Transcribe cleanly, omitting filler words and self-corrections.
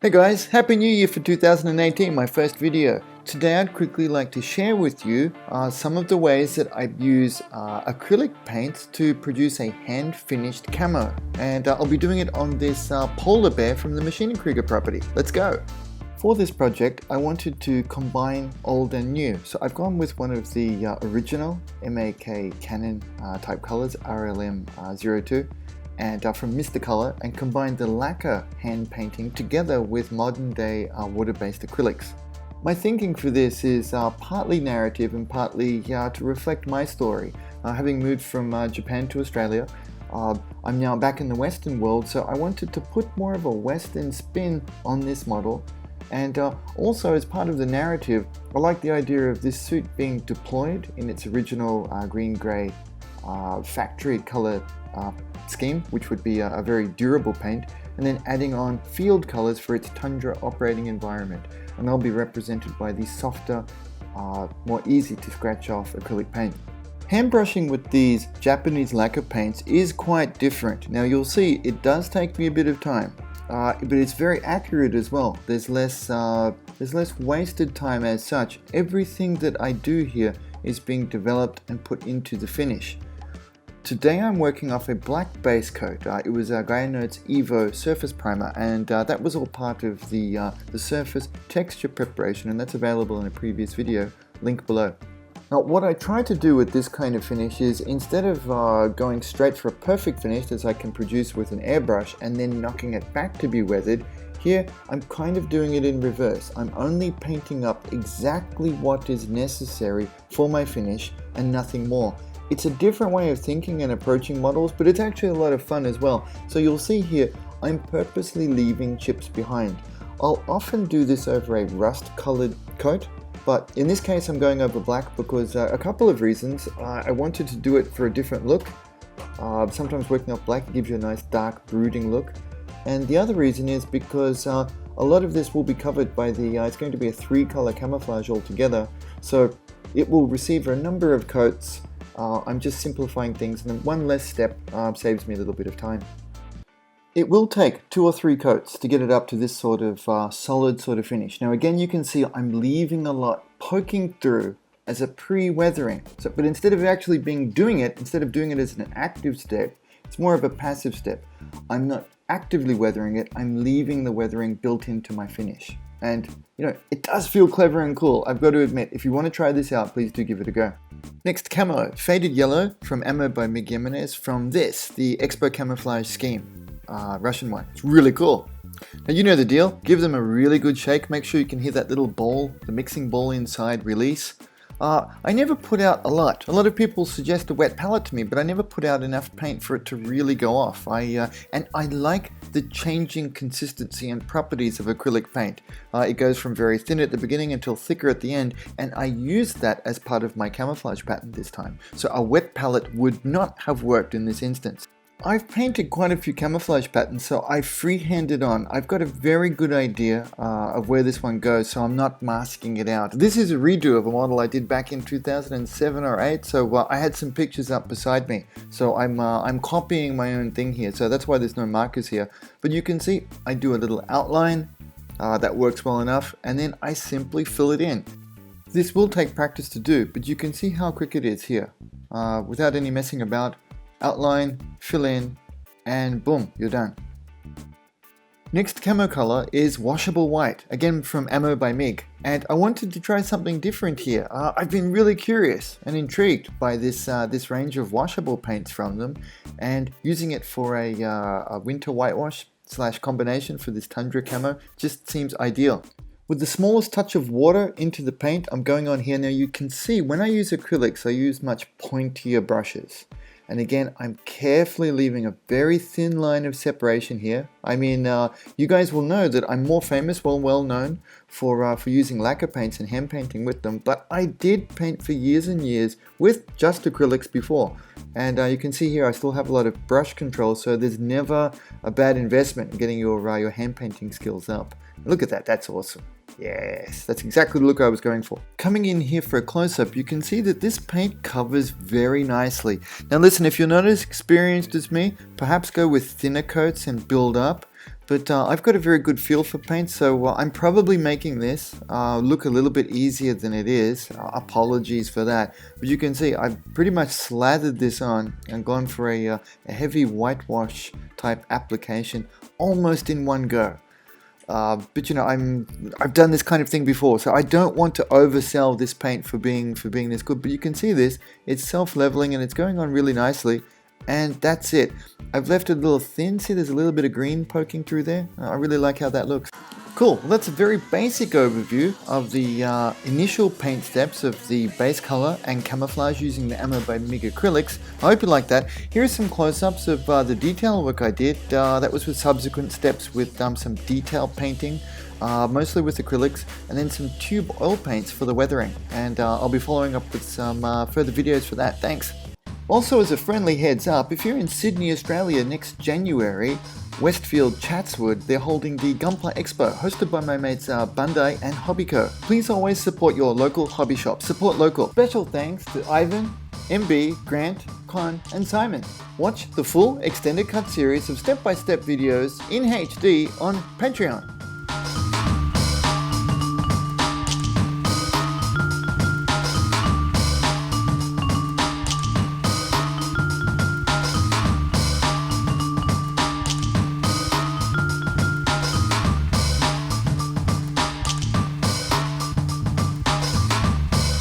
Hey guys, Happy New Year for 2018, my first video. Today I'd quickly like to share with you some of the ways that I use acrylic paints to produce a hand-finished camo. And I'll be doing it on this polar bear from the Maschinen Krieger property. Let's go! For this project, I wanted to combine old and new. So I've gone with one of the original Ma.K Canon type colors, RLM02. And from Mr. Color, and combined the lacquer hand painting together with modern day water-based acrylics. My thinking for this is partly narrative and partly to reflect my story. Having moved from Japan to Australia, I'm now back in the Western world, so I wanted to put more of a Western spin on this model. And also as part of the narrative, I like the idea of this suit being deployed in its original green-grey factory color scheme, which would be a very durable paint, and then adding on field colors for its tundra operating environment, and they'll be represented by these softer, more easy to scratch off acrylic paint. Hand brushing with these Japanese lacquer paints is quite different. Now you'll see it does take me a bit of time, but it's very accurate as well. There's less wasted time as such. Everything that I do here is being developed and put into the finish. Today I'm working off a black base coat. It was Guyanote's Evo surface primer, and that was all part of the surface texture preparation, and that's available in a previous video, link below. Now what I try to do with this kind of finish is, instead of going straight for a perfect finish as I can produce with an airbrush and then knocking it back to be weathered, here I'm kind of doing it in reverse. I'm only painting up exactly what is necessary for my finish and nothing more. It's a different way of thinking and approaching models, but it's actually a lot of fun as well. So you'll see here, I'm purposely leaving chips behind. I'll often do this over a rust-colored coat, but in this case I'm going over black because a couple of reasons. I wanted to do it for a different look. Sometimes working off black gives you a nice dark brooding look. And the other reason is because a lot of this will be covered by the, it's going to be a 3-color camouflage altogether. So it will receive a number of coats. I'm just simplifying things, and then one less step saves me a little bit of time. It will take 2 or 3 coats to get it up to this sort of solid sort of finish. Now again, you can see I'm leaving a lot poking through as a pre-weathering. But instead of actually doing it as an active step, it's more of a passive step. I'm not actively weathering it, I'm leaving the weathering built into my finish. And you know, it does feel clever and cool. I've got to admit, if you want to try this out, please do give it a go. Next, Camo, Faded Yellow from Camo by Mig Jimenez from this, the Expo Camouflage scheme, Russian one. It's really cool. Now you know the deal. Give them a really good shake. Make sure you can hear that little bowl, the mixing bowl inside release. I never put out a lot. A lot of people suggest a wet palette to me, but I never put out enough paint for it to really go off. And I like the changing consistency and properties of acrylic paint. It goes from very thin at the beginning until thicker at the end, and I used that as part of my camouflage pattern this time. So a wet palette would not have worked in this instance. I've painted quite a few camouflage patterns, so I freehanded on. I've got a very good idea of where this one goes, so I'm not masking it out. This is a redo of a model I did back in 2007 or 8, so I had some pictures up beside me. So I'm copying my own thing here, so that's why there's no markers here. But you can see I do a little outline, that works well enough, and then I simply fill it in. This will take practice to do, but you can see how quick it is here, without any messing about. Outline, fill in, and boom, you're done. Next camo color is Washable White, again from Camo by Mig, and I wanted to try something different here. I've been really curious and intrigued by this range of washable paints from them, and using it for a winter whitewash / combination for this tundra camo just seems ideal. With the smallest touch of water into the paint I'm going on here. Now you can see when I use acrylics I use much pointier brushes. And again, I'm carefully leaving a very thin line of separation here. I mean, you guys will know that I'm more famous, well known for using lacquer paints and hand painting with them, but I did paint for years and years with just acrylics before. And you can see here I still have a lot of brush control, so there's never a bad investment in getting your hand painting skills up. Look at that, that's awesome. Yes, that's exactly the look I was going for. Coming in here for a close-up, you can see that this paint covers very nicely. Now listen, if you're not as experienced as me, perhaps go with thinner coats and build up. But I've got a very good feel for paint, so I'm probably making this look a little bit easier than it is. Apologies for that. But you can see I've pretty much slathered this on and gone for a heavy whitewash type application almost in one go. But you know, I've done this kind of thing before, so I don't want to oversell this paint for being this good. But you can see this, it's self-leveling and it's going on really nicely. And that's it. I've left it a little thin. See, there's a little bit of green poking through there. I really like how that looks. Cool. Well, that's a very basic overview of the initial paint steps of the base color and camouflage using the Camo by Ma.K Acrylics. I hope you like that. Here are some close-ups of the detail work I did. That was with subsequent steps with some detail painting, mostly with acrylics, and then some tube oil paints for the weathering. And I'll be following up with some further videos for that. Thanks. Also, as a friendly heads up, if you're in Sydney, Australia next January, Westfield Chatswood, they're holding the Gunpla Expo, hosted by my mates Bandai and Hobbyco. Please always support your local hobby shop. Support local. Special thanks to Ivan, MB, Grant, Con, and Simon. Watch the full extended cut series of step-by-step videos in HD on Patreon.